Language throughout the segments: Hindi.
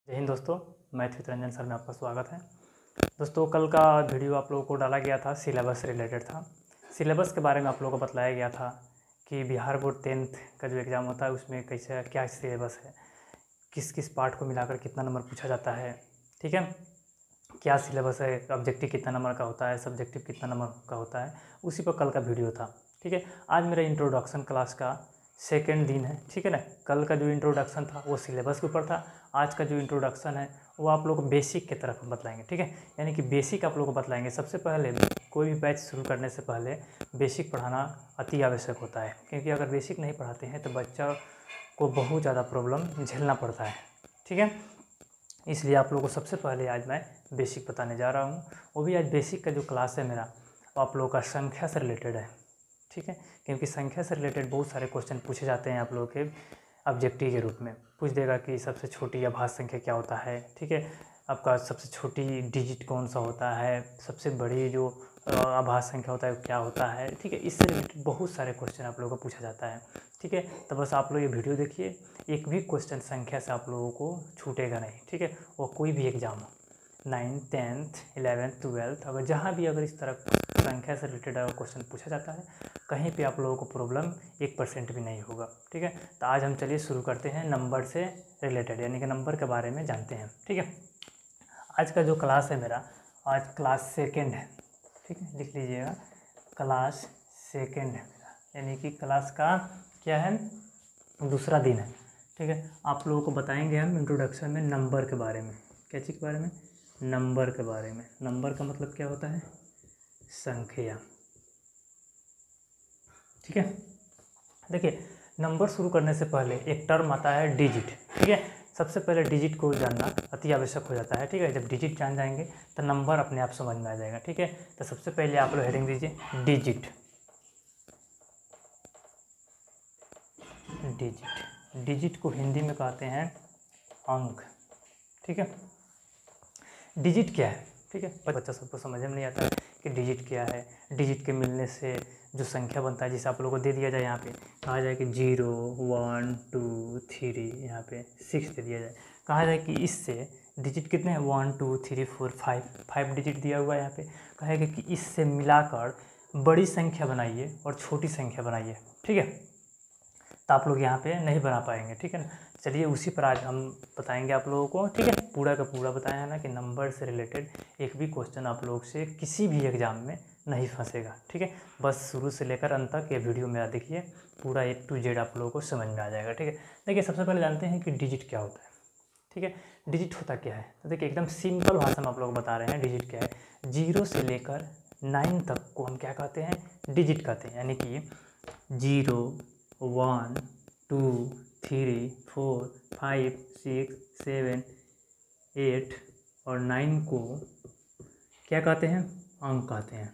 जय हिंद दोस्तों, मैं चित्तरंजन सर में आपका स्वागत है। दोस्तों, कल का वीडियो आप लोगों को डाला गया था, सिलेबस से रिलेटेड था। सिलेबस के बारे में आप लोगों को बताया गया था कि बिहार बोर्ड 10th का जो एग्ज़ाम होता है उसमें कैसे क्या सिलेबस है, किस किस पार्ट को मिलाकर कितना नंबर पूछा जाता है, ठीक है, क्या सिलेबस है, ऑब्जेक्टिव कितना नंबर का होता है, सब्जेक्टिव कितना नंबर का होता है, उसी पर कल का वीडियो था। ठीक है, आज मेरा इंट्रोडक्शन क्लास का सेकेंड दिन है। ठीक है ना, कल का जो इंट्रोडक्शन था वो सिलेबस के ऊपर था, आज का जो इंट्रोडक्शन है वो आप लोग को बेसिक की तरफ बतलाएंगे। ठीक है, यानी कि बेसिक आप लोग को बतलाएंगे। सबसे पहले कोई भी बैच शुरू करने से पहले बेसिक पढ़ाना अति आवश्यक होता है, क्योंकि अगर बेसिक नहीं पढ़ाते हैं तो बच्चा को बहुत ज़्यादा प्रॉब्लम झेलना पड़ता है। ठीक है, इसलिए आप लोगों को सबसे पहले आज मैं बेसिक बताने जा रहा हूँ। वो भी आज बेसिक का जो क्लास है मेरा आप लोगों का संख्या से रिलेटेड है। ठीक है, क्योंकि संख्या से रिलेटेड बहुत सारे क्वेश्चन पूछे जाते हैं आप लोगों के ऑब्जेक्टिव के रूप में। पूछ देगा कि सबसे छोटी आभाज्य संख्या क्या होता है, ठीक है, आपका सबसे छोटी डिजिट कौन सा होता है, सबसे बड़ी जो आभाज्य संख्या होता है वो क्या होता है। ठीक है, इससे रिलेटेड बहुत सारे क्वेश्चन आप लोगों को पूछा जाता है। ठीक है, तो बस आप लोग ये वीडियो देखिए, एक भी क्वेश्चन संख्या से आप लोगों को छूटेगा नहीं। ठीक है, वो कोई भी एग्जाम हो, 9th 10th 11th 12th, अगर जहाँ भी अगर इस तरह संख्या से रिलेटेड अगर क्वेश्चन पूछा जाता है कहीं पे आप लोगों को प्रॉब्लम 1% भी नहीं होगा। ठीक है, तो आज हम चलिए शुरू करते हैं नंबर से रिलेटेड, यानी कि नंबर के बारे में जानते हैं। ठीक है, आज का जो क्लास है मेरा, आज क्लास सेकेंड है। ठीक है, लिख लीजिएगा, क्लास सेकेंड है मेरा, यानी कि क्लास का क्या है, दूसरा दिन है। ठीक है, आप लोगों को बताएंगे हम इंट्रोडक्शन में नंबर के बारे में। क्या चीज़ के बारे में? नंबर के बारे में। नंबर का मतलब क्या होता है? संख्या। ठीक है, देखिए, नंबर शुरू करने से पहले एक टर्म आता है डिजिट। ठीक है, सबसे पहले डिजिट को जानना अति आवश्यक हो जाता है। ठीक है, जब डिजिट जान जाएंगे तो नंबर अपने आप समझ में आ जाएगा। ठीक है, तो सबसे पहले आप लोग हेडिंग दीजिए डिजिट। डिजिट, डिजिट को हिंदी में कहते हैं अंक। ठीक है, डिजिट क्या है? ठीक है, बच्चा सबको समझ में नहीं आता है कि डिजिट क्या है। डिजिट के मिलने से जो संख्या बनता है, जिसे आप लोगों को दे दिया जाए, यहाँ पे कहा जाए कि 0 1 2 3, यहाँ पे 6 दे दिया जाए, कहा जाए कि इससे डिजिट कितने हैं, 1 2 3 4 5 डिजिट दिया हुआ है। यहाँ पे कहेगा कि इससे मिलाकर बड़ी संख्या बनाइए और छोटी संख्या बनाइए। ठीक है, तो आप लोग यहाँ पे नहीं बना पाएंगे। ठीक है ना, चलिए उसी पर आज हम बताएंगे आप लोगों को। ठीक है, पूरा का पूरा बताया है ना कि नंबर से रिलेटेड एक भी क्वेश्चन आप लोग से किसी भी एग्जाम में नहीं फंसेगा। ठीक है, बस शुरू से लेकर अंत तक ये वीडियो मेरा देखिए, पूरा A to Z आप लोगों को समझ में आ जाएगा। ठीक है, देखिए, सबसे पहले जानते हैं कि डिजिट क्या होता है। ठीक है, डिजिट होता क्या है, तो देखिए एकदम सिंपल भाषा में आप लोग बता रहे हैं डिजिट क्या है। 0 से लेकर 9 तक को हम क्या कहते हैं? डिजिट कहते हैं, यानी कि 0 1 2 3 4 5 6 7 8 और 9 को क्या कहते हैं? अंक कहते हैं।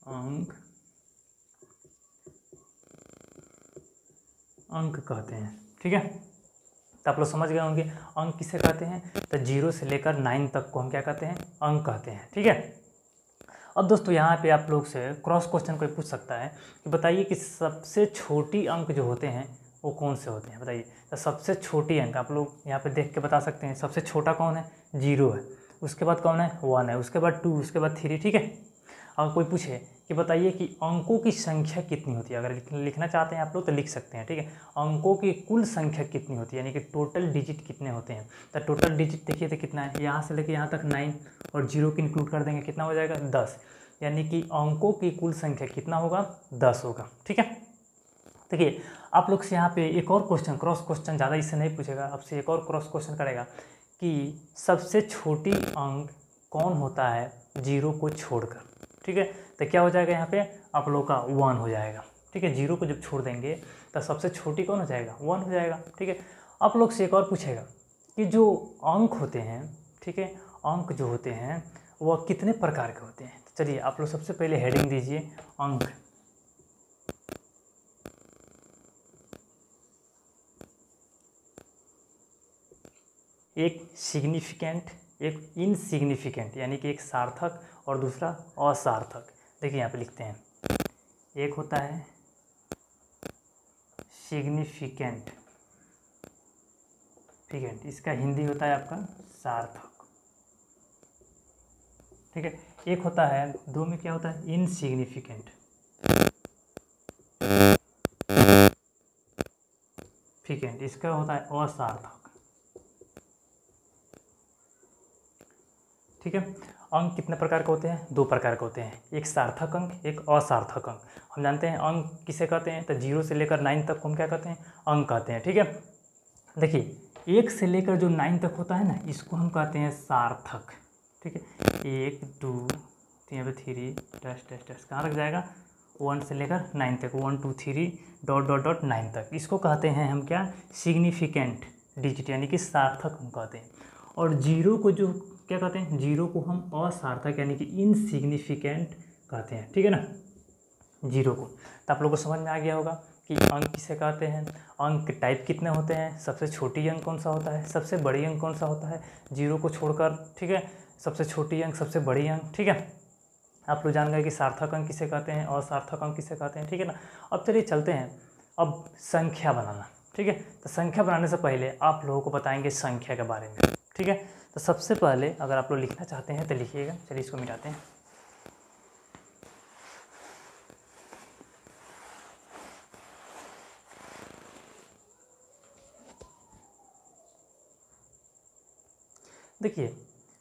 अंक, अंक कहते हैं। ठीक है, तो आप लोग समझ गए होंगे अंक किसे कहते हैं। तो 0 से लेकर 9 तक को हम क्या कहते हैं? अंक कहते हैं। ठीक है, अब दोस्तों यहाँ पे आप लोग से क्रॉस क्वेश्चन कोई पूछ सकता है कि बताइए कि सबसे छोटी अंक जो होते हैं वो कौन से होते हैं, बताइए। तो सबसे छोटी अंक आप लोग यहाँ पे देख के बता सकते हैं। सबसे छोटा कौन है? 0 है, उसके बाद कौन है? 1 है, उसके बाद 2, उसके बाद 3। ठीक है, अगर कोई पूछे कि बताइए कि अंकों की संख्या कितनी होती है, अगर लिखना चाहते हैं आप लोग तो लिख सकते हैं। ठीक है, अंकों की कुल संख्या कितनी होती है, यानी कि टोटल डिजिट कितने होते हैं। तो टोटल डिजिट देखिए तो कितना है, यहाँ से लेके यहाँ तक 9 और 0 की इंक्लूड कर देंगे, कितना हो जाएगा? 10, यानी कि अंकों की कुल संख्या कितना होगा? 10 होगा। ठीक है, देखिए आप लोग से यहाँ पे एक और क्वेश्चन, क्रॉस क्वेश्चन, ज़्यादा इससे नहीं पूछेगा, आपसे एक और क्रॉस क्वेश्चन करेगा कि सबसे छोटी अंक कौन होता है 0 को छोड़कर। ठीक है, तो क्या हो जाएगा यहाँ पे आप लोग का 1 हो जाएगा। ठीक है, 0 को जब छोड़ देंगे तो सबसे छोटी कौन हो जाएगा? 1 हो जाएगा। ठीक है, आप लोग से एक और पूछेगा कि जो अंक होते हैं, ठीक है, अंक जो होते हैं वह कितने प्रकार के होते हैं। तो चलिए आप लोग सबसे पहले हेडिंग दीजिए अंक। एक सिग्निफिकेंट, एक इनसिग्निफिकेंट, यानी कि एक सार्थक और दूसरा असार्थक। देखिए यहाँ पे लिखते हैं, एक होता है सिग्निफिकेंट, इसका हिंदी होता है आपका सार्थक। ठीक है, एक होता है 2 में क्या होता है इनसिग्निफिकेंट। इसका होता है असार्थक। ठीक है, अंक कितने प्रकार के होते हैं? 2 प्रकार के होते हैं, एक सार्थक अंक, एक असार्थक अंक। हम जानते हैं अंक किसे कहते हैं, तो 0 से लेकर 9 तक को हम क्या कहते हैं? अंक कहते हैं। ठीक है, देखिए 1 से लेकर जो 9 तक होता है ना, इसको हम कहते हैं सार्थक। ठीक है, 1 2 यहाँ पे 3 डैश डैश डैश कहाँ रख जाएगा? 1 से लेकर 9 तक, 1 2 3 डॉट डॉट डॉट 9 तक, इसको कहते हैं हम क्या? सिग्निफिकेंट डिजिट, यानी कि सार्थक हम कहते हैं। और 0 को जो क्या कहते हैं? 0 को हम असार्थक यानी कि इनसिग्निफिकेंट कहते हैं। ठीक है ना, 0 को। तो आप लोगों को समझ में आ गया होगा कि अंक किसे कहते हैं, अंक के टाइप कितने होते हैं, सबसे छोटी अंक कौन सा होता है, सबसे बड़ी अंक कौन सा होता है, 0 को छोड़कर। ठीक है, सबसे छोटी अंक, सबसे बड़ी अंक। ठीक है, आप लोग जान गए कि सार्थक अंक किसे कहते हैं, असार्थक अंक किसे कहते हैं। ठीक है ना, अब चलिए चलते हैं अब संख्या बनाना। ठीक है, तो संख्या बनाने से पहले आप लोगों को बताएंगे संख्या के बारे में। ठीक है, तो सबसे पहले अगर आप लोग लिखना चाहते हैं तो लिखिएगा। चलिए इसको मिटाते हैं। देखिए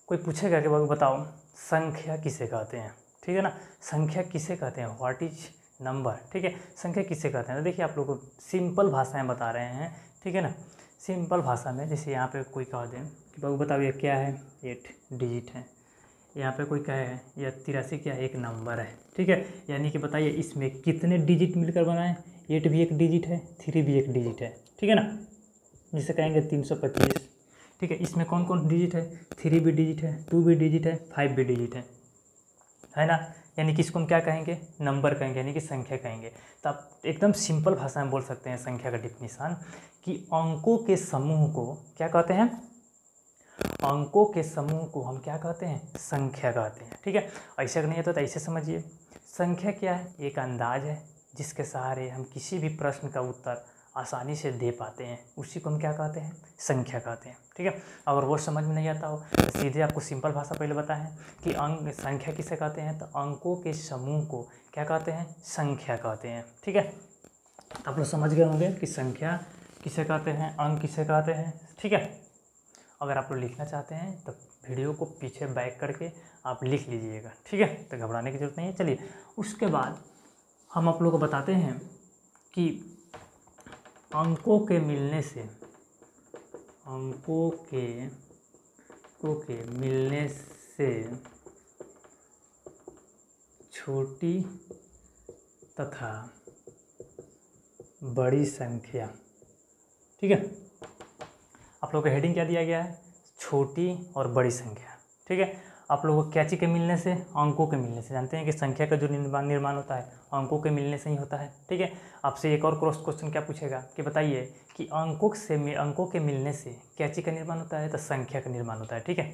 कोई पूछेगा कि बाबू बताओ संख्या किसे कहते हैं। ठीक है ना, संख्या किसे कहते हैं, व्हाट इज नंबर। ठीक है, संख्या किसे कहते हैं, तो देखिए आप लोग को सिंपल भाषा में बता रहे हैं। ठीक है ना, सिंपल भाषा में, जैसे यहाँ पे कोई कह दें कि बाबू बताओ ये क्या है, 8 डिजिट है। यहाँ पे कोई कहे यह 83 क्या है, एक नंबर है। ठीक है, यानी कि बताइए इसमें कितने डिजिट मिलकर बनाए, 8 भी एक डिजिट है, 3 भी एक डिजिट है। ठीक है ना, जिसे कहेंगे 325। ठीक है, इसमें कौन कौन डिजिट है, 3 भी डिजिट है, 2 भी डिजिट है, 5 भी डिजिट है ना। यानी कि इसको हम क्या कहेंगे, नंबर कहेंगे, यानी कि संख्या कहेंगे। तो आप एकदम सिंपल भाषा में बोल सकते हैं संख्या का डिफिनीशन कि अंकों के समूह को क्या कहते हैं, अंकों के समूह को हम क्या कहते हैं, संख्या कहते हैं। ठीक है, ऐसा नहीं है तो ऐसे समझिए, संख्या क्या है, एक अंदाज है जिसके सहारे हम किसी भी प्रश्न का उत्तर आसानी से दे पाते हैं, उसी को हम क्या कहते हैं, संख्या कहते हैं। ठीक है, अगर वो समझ में नहीं आता हो तो सीधे आपको सिंपल भाषा पहले बताएं कि अंक संख्या किसे कहते हैं, तो अंकों के समूह को क्या कहते हैं, संख्या कहते हैं। ठीक है, आप लोग समझ गए होंगे कि संख्या किसे कहते हैं, अंक किसे कहते हैं। ठीक है, अगर आप लोग लिखना चाहते हैं तो वीडियो को पीछे बैक करके आप लिख लीजिएगा। ठीक है, तो घबराने की जरूरत नहीं है। चलिए उसके बाद हम आप लोग को बताते हैं कि अंकों के मिलने से, अंकों के मिलने से छोटी तथा बड़ी संख्या। ठीक है, आप लोगों को हेडिंग क्या दिया गया है, छोटी और बड़ी संख्या। ठीक है, आप लोगों को क्या चीज़ के मिलने से, अंकों के मिलने से। जानते हैं कि संख्या का जो निर्माण होता है अंकों के मिलने से ही होता है। ठीक है, आपसे एक और क्रॉस क्वेश्चन क्या पूछेगा कि बताइए कि अंकों के मिलने से क्या चीज़ का निर्माण होता है, तो संख्या का निर्माण होता है। ठीक है,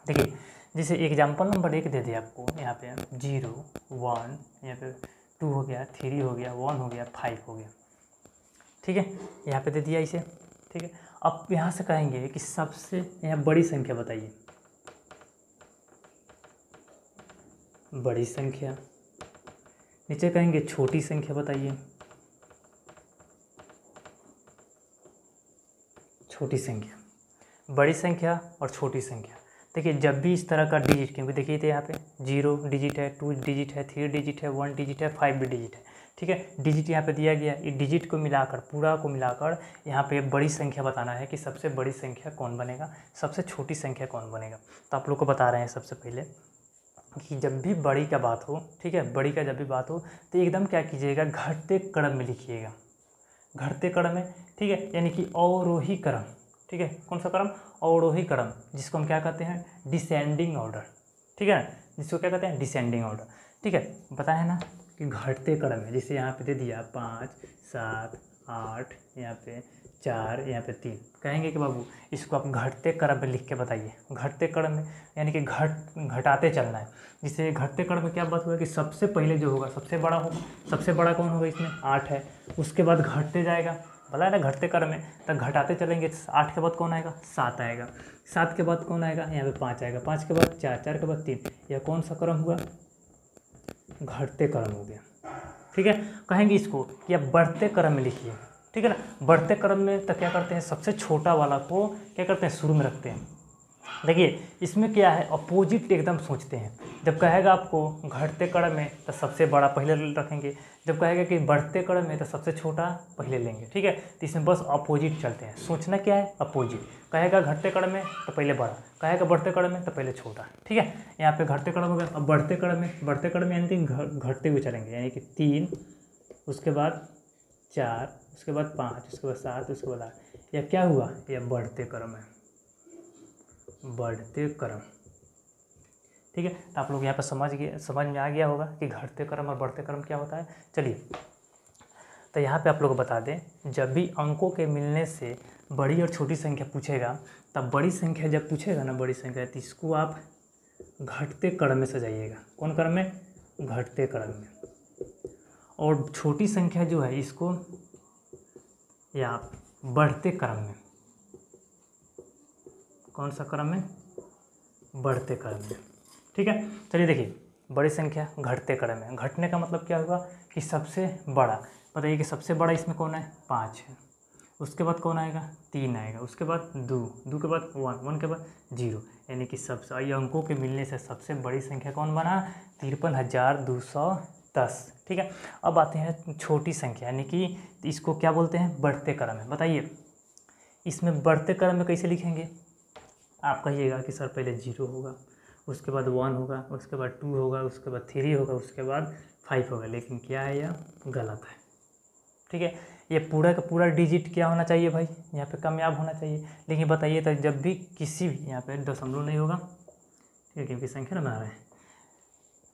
देखिए जैसे एग्जाम्पल नंबर 1 दे दिया आपको, यहाँ पे 0 1, यहाँ पे 2 हो गया, 3 हो गया, 1 हो गया, 5 हो गया। ठीक है, यहाँ पे दे दिया इसे। ठीक है, अब यहाँ से कहेंगे कि सबसे यहाँ बड़ी संख्या बताइए, बड़ी संख्या। नीचे कहेंगे छोटी संख्या बताइए, छोटी संख्या। बड़ी संख्या और छोटी संख्या, देखिए जब भी इस तरह का डिजिट, क्योंकि देखिए तो यहाँ पे 0 डिजिट है, 2 डिजिट है, 3 डिजिट है, 1 डिजिट है, 5 भी डिजिट है। ठीक है, डिजिट यहाँ पे दिया गया, ये डिजिट को मिलाकर, पूरा को मिलाकर यहाँ पे बड़ी संख्या बताना है कि सबसे बड़ी संख्या कौन बनेगा, सबसे छोटी संख्या कौन बनेगा। तो आप लोग को बता रहे हैं सबसे पहले कि जब भी बड़ी का बात हो, ठीक है, बड़ी का जब भी बात हो तो एकदम क्या कीजिएगा, घटते क्रम में लिखिएगा, घटते क्रम में। ठीक है, यानी कि अवरोही क्रम। ठीक है, कौन सा क्रम, अवरोही क्रम, जिसको हम क्या कहते हैं, डिसेंडिंग ऑर्डर। ठीक है, जिसको क्या कहते हैं, डिसेंडिंग ऑर्डर। ठीक है, बताया ना कि घटते क्रम में, जैसे यहाँ पे दे दिया 5 7 8, यहाँ पे 4, यहाँ पे 3, कहेंगे कि बाबू इसको आप घटते क्रम में लिख के बताइए। घटते क्रम में यानी कि घटाते चलना है। जिसे घटते क्रम में क्या बात हुआ कि सबसे पहले जो होगा सबसे बड़ा होगा, सबसे बड़ा कौन होगा इसमें, 8 है, उसके बाद घटते जाएगा, बोला है ना घटते क्रम में, तो घटाते चलेंगे 8 के बाद कौन आएगा 7 आएगा, 7 के बाद कौन आएगा यहाँ पे 5 आएगा, 5 के बाद 4, 4 के बाद 3, यह कौन सा क्रम हुआ घटते क्रम हो गया। ठीक है, कहेंगे इसको कि आप बढ़ते क्रम में लिखिए। ठीक है ना, बढ़ते क्रम में तो क्या करते हैं सबसे छोटा वाला को क्या करते हैं शुरू में रखते हैं। देखिए इसमें क्या है अपोजिट एकदम सोचते हैं, जब कहेगा आपको घटते क्रम में तो सबसे बड़ा पहले रखेंगे, जब कहेगा कि बढ़ते क्रम में तो सबसे छोटा पहले लेंगे। ठीक है, तो इसमें बस अपोजिट चलते हैं, सोचना क्या है अपोजिट, कहेगा घटते क्रम में तो पहले बड़ा, कहेगा बढ़ते क्रम में तो पहले छोटा। ठीक है, यहाँ पे घटते क्रम हो गया। अब बढ़ते क्रम में यानी कि घटते हुए चलेंगे, यानी कि 3 उसके बाद 4 उसके बाद 5 उसके बाद 7 उसके बाद 8, यह क्या हुआ यह बढ़ते क्रम है, बढ़ते क्रम। ठीक है, तो आप लोग यहाँ पर समझ में आ गया होगा कि घटते क्रम और बढ़ते क्रम क्या होता है। चलिए तो यहाँ पे आप लोग को बता दें, जब भी अंकों के मिलने से बड़ी और छोटी संख्या पूछेगा, तब बड़ी संख्या जब पूछेगा ना बड़ी संख्या, तो इसको आप घटते क्रम में सजाइएगा। कौन क्रम में घटते क्रम में, और छोटी संख्या जो है इसको या आप बढ़ते क्रम में। कौन सा क्रम में बढ़ते क्रम में। ठीक है, चलिए देखिए बड़ी संख्या घटते क्रम में, घटने का मतलब क्या हुआ कि सबसे बड़ा, बताइए कि सबसे बड़ा इसमें कौन है 5 है, उसके बाद कौन आएगा 3 आएगा, उसके बाद 2, 2 के बाद 1, 1 के बाद 0, यानी कि सबसे ये अंकों के मिलने से सबसे बड़ी संख्या कौन बना 53,210। ठीक है, अब आते हैं छोटी संख्या, यानी कि इसको क्या बोलते हैं बढ़ते क्रम में। बताइए इसमें बढ़ते क्रम में कैसे लिखेंगे, आप कहिएगा कि सर पहले 0 होगा, उसके बाद 1 होगा, उसके बाद 2 होगा, उसके बाद 3 होगा, उसके बाद 5 होगा, लेकिन क्या है यह गलत है। ठीक है, ये पूरा का पूरा डिजिट क्या होना चाहिए भाई यहाँ पे कामयाब होना चाहिए। लेकिन बताइए तो जब भी किसी भी यहाँ पे दशमलव नहीं होगा, ठीक है क्योंकि संख्या ना बना रहे हैं,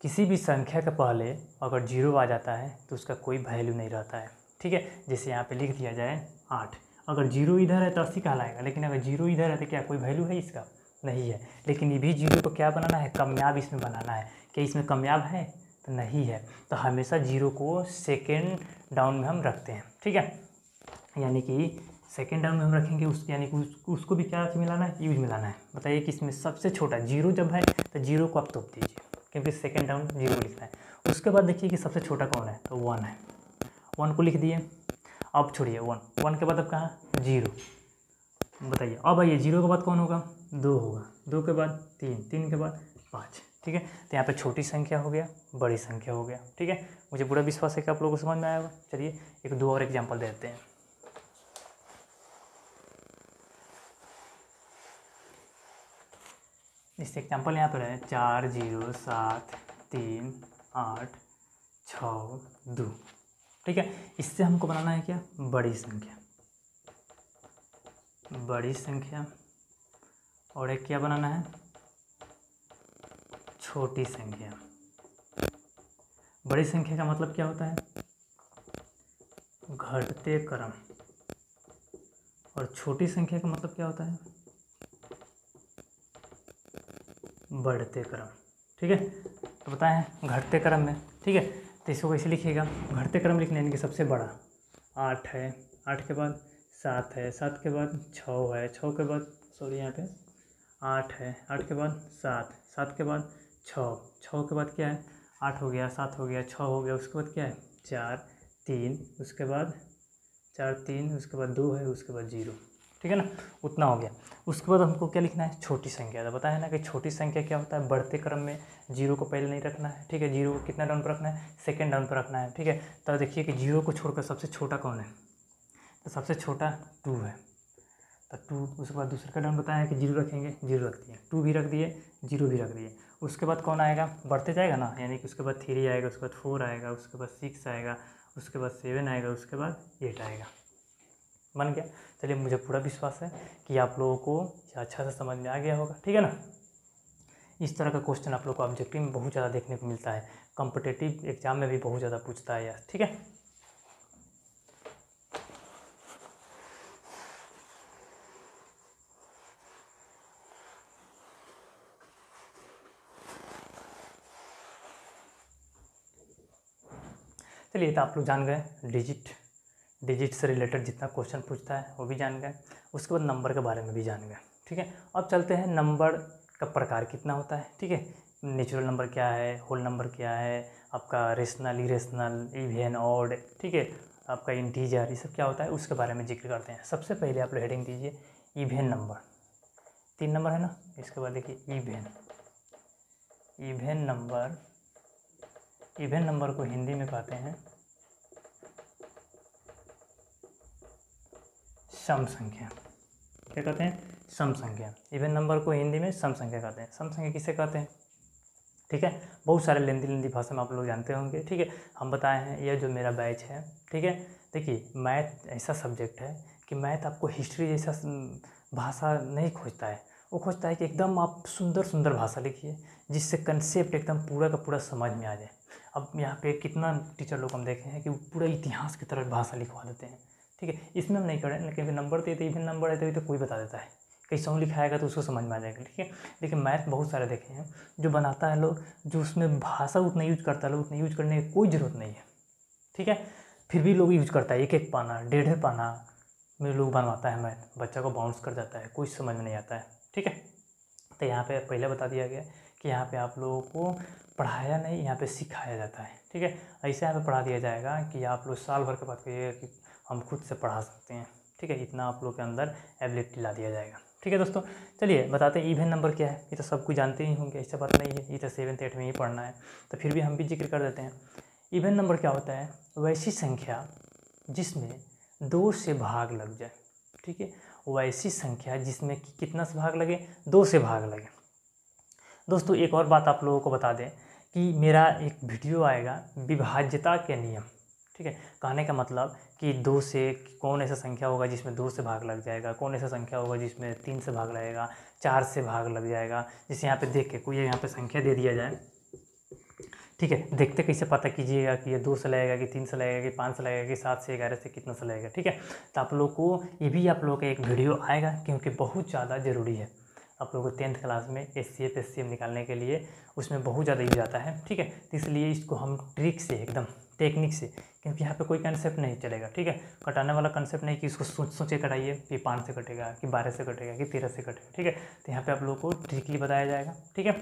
किसी भी संख्या के पहले अगर 0 आ जाता है तो उसका कोई वैल्यू नहीं रहता है। ठीक है, जैसे यहाँ पे लिख दिया जाए 8, अगर 0 इधर है तो 80 कहलाएगा, लेकिन अगर 0 इधर है तो क्या कोई वैल्यू है इसका नहीं है। लेकिन ये भी 0 को क्या बनाना है कामयाब इसमें बनाना है, क्या इसमें कामयाब है तो नहीं है, तो हमेशा 0 को सेकेंड डाउन में हम रखते हैं। ठीक है, यानी कि सेकेंड डाउन में हम रखेंगे यानी कि उसको भी क्या मिलाना है यूज मिलाना है। बताइए कि इसमें सबसे छोटा 0 जब है तो 0 को आप तोप दीजिए, क्योंकि सेकेंड डाउन 0 लिखना है। उसके बाद देखिए कि सबसे छोटा कौन है तो 1 है, 1 को लिख दिए। अब छोड़िए 1 के बाद अब कहाँ 0, बताइए अब आइए 0 के बाद कौन होगा 2 होगा, 2 के बाद 3, 3 के बाद 5। ठीक है, तो यहाँ पे छोटी संख्या हो गया बड़ी संख्या हो गया। ठीक है, मुझे पूरा विश्वास है कि आप लोगों को समझ में आया होगा। चलिए एक 2 और एग्जाम्पल देते हैं। इस एग्जाम्पल यहाँ पर है 4 0 7 3 8 6 2। ठीक है, इससे हमको बनाना है क्या बड़ी संख्या, बड़ी संख्या, और एक क्या बनाना है छोटी संख्या। बड़ी संख्या का मतलब क्या होता है घटते क्रम, और छोटी संख्या का मतलब क्या होता है बढ़ते क्रम। ठीक है, तो बताएं घटते क्रम में। ठीक है, तो इसको कैसे लिखिएगा घटते क्रम लिखने यानी कि सबसे बड़ा 8 है, 8 के बाद 7 है, 7 के बाद 6 है, 6 के बाद सॉरी यहाँ पे 8 है, 8 के बाद 7, 7 के बाद 6, 6 के बाद क्या है 8 हो गया, 7 हो गया, 6 हो गया, उसके बाद क्या है 4 3, उसके बाद 4 3, उसके बाद 2 है, उसके बाद 0। ठीक है ना, उतना हो गया। उसके बाद हमको क्या लिखना है छोटी संख्या। तो बताया ना कि छोटी संख्या क्या होता है बढ़ते क्रम में 0 को पहले नहीं रखना है। ठीक है, 0 को कितना डाउन पर रखना है सेकेंड डाउन पर रखना है। ठीक है, तो देखिए कि 0 को छोड़कर सबसे छोटा कौन है, तो सबसे छोटा 2 है, तो 2, उसके बाद दूसरे का डाउन बताया कि 0 रखेंगे, 0 रख दिए, 2 भी रख दिए, 0 भी रख दिए। उसके बाद कौन आएगा बढ़ते जाएगा ना, यानी कि उसके बाद 3 आएगा, उसके बाद 4 आएगा, उसके बाद 6 आएगा, उसके बाद 7 आएगा, उसके बाद 8 आएगा। बन गया। चलिए मुझे पूरा विश्वास है कि आप लोगों को अच्छा से समझ में आ गया होगा। ठीक है ना, इस तरह का क्वेश्चन आप लोग को ऑब्जेक्टिव में बहुत ज़्यादा देखने को मिलता है, कॉम्पिटिटिव एग्जाम में भी बहुत ज़्यादा पूछता है यार। ठीक है, चलिए तो आप लोग जान गए डिजिट डिजिट से रिलेटेड जितना क्वेश्चन पूछता है वो भी जान गए, उसके बाद नंबर के बारे में भी जान गए। ठीक है, अब चलते हैं नंबर का प्रकार कितना होता है। ठीक है, नेचुरल नंबर क्या है, होल नंबर क्या है, आपका रेशनल, इरेशनल, इवन, ऑड, ठीक है, आपका इंटीजर, ये सब क्या होता है उसके बारे में जिक्र करते हैं। सबसे पहले आप लोग हेडिंग दीजिए इवन नंबर। 3 नंबर है ना, इसके बाद देखिए इवन नंबर। इवन नंबर को हिंदी में कहते हैं सम संख्या। क्या कहते हैं? सम संख्या। इवन नंबर को हिंदी में सम संख्या कहते हैं। सम संख्या किसे कहते हैं? ठीक है, बहुत सारे लेंदी भाषा में आप लोग जानते होंगे। ठीक है, हम बताए हैं, यह जो मेरा बैच है, ठीक है, देखिए मैथ ऐसा सब्जेक्ट है कि मैथ आपको हिस्ट्री जैसा भाषा नहीं खोजता है, वो खोजता है कि एकदम आप सुंदर सुंदर भाषा लिखिए जिससे कंसेप्ट एकदम पूरा का पूरा समझ में आ जाए। अब यहाँ पे कितना टीचर लोग हम देखे हैं कि वो पूरा इतिहास की तरह भाषा लिखवा देते हैं। ठीक है, इसमें हम नहीं करें, लेकिन नंबर तो इवन नंबर है तो कोई बता देता है, कैसा लिखाएगा तो उसको समझ में आ जाएगा। ठीक है, लेकिन मैथ बहुत सारे देखे हैं जो बनाता है लोग, जो उसमें भाषा उतना यूज करता है, लोग उतना यूज करने की कोई ज़रूरत नहीं है। ठीक है, फिर भी लोग यूज करता है, एक एक पाना, डेढ़ पाना में लोग बनवाता है मैथ, बच्चा को बाउंस कर जाता है, कुछ समझ में नहीं आता है। ठीक है, तो यहाँ पे पहले बता दिया गया कि यहाँ पे आप लोगों को पढ़ाया नहीं, यहाँ पे सिखाया जाता है। ठीक है, ऐसे यहाँ पे पढ़ा दिया जाएगा कि आप लोग साल भर के बाद कहिएगा कि हम खुद से पढ़ा सकते हैं। ठीक है, इतना आप लोग के अंदर एबिलिटी ला दिया जाएगा। ठीक है दोस्तों, चलिए बताते हैं इवन नंबर क्या है। ये तो सब कुछ जानते ही होंगे, ऐसा बात नहीं है, ये तो 7th 8th में ही पढ़ना है, तो फिर भी हम भी जिक्र कर देते हैं। इवन नंबर क्या होता है? वैसी संख्या जिसमें 2 से भाग लग जाए। ठीक है, वैसी संख्या जिसमें कितना से भाग लगे? 2 से भाग लगे। दोस्तों एक और बात आप लोगों को बता दें कि मेरा एक वीडियो आएगा विभाज्यता के नियम। ठीक है, कहने का मतलब कि 2 से कौन ऐसा संख्या होगा जिसमें 2 से भाग लग जाएगा, कौन ऐसा संख्या होगा जिसमें 3 से भाग लगेगा, 4 से भाग लग जाएगा। जैसे यहाँ पे देख के कोई यहाँ पे संख्या दे दिया जाए, ठीक है, देखते कैसे पता कीजिएगा कि ये 2 से लगेगा कि 3 से लगेगा कि 5 से लगेगा कि 7 से 11 से कितना से लगेगा। ठीक है, तो आप लोग को ये भी आप लोग का एक वीडियो आएगा क्योंकि बहुत ज़्यादा ज़रूरी है। आप लोगों को 10th क्लास में SCF SCM निकालने के लिए उसमें बहुत ज़्यादा यूज आता है। ठीक है, तो इसलिए इसको हम ट्रिक से, एकदम टेक्निक से, क्योंकि यहाँ पे कोई कंसेप्ट नहीं चलेगा। ठीक है, कटाने वाला कंसेप्ट नहीं कि इसको सोचे कटाइए कि 5 से कटेगा कि 12 से कटेगा कि 13 से कटेगा। ठीक है, तो यहाँ पे आप लोगों को ट्रिकली बताया जाएगा। ठीक है,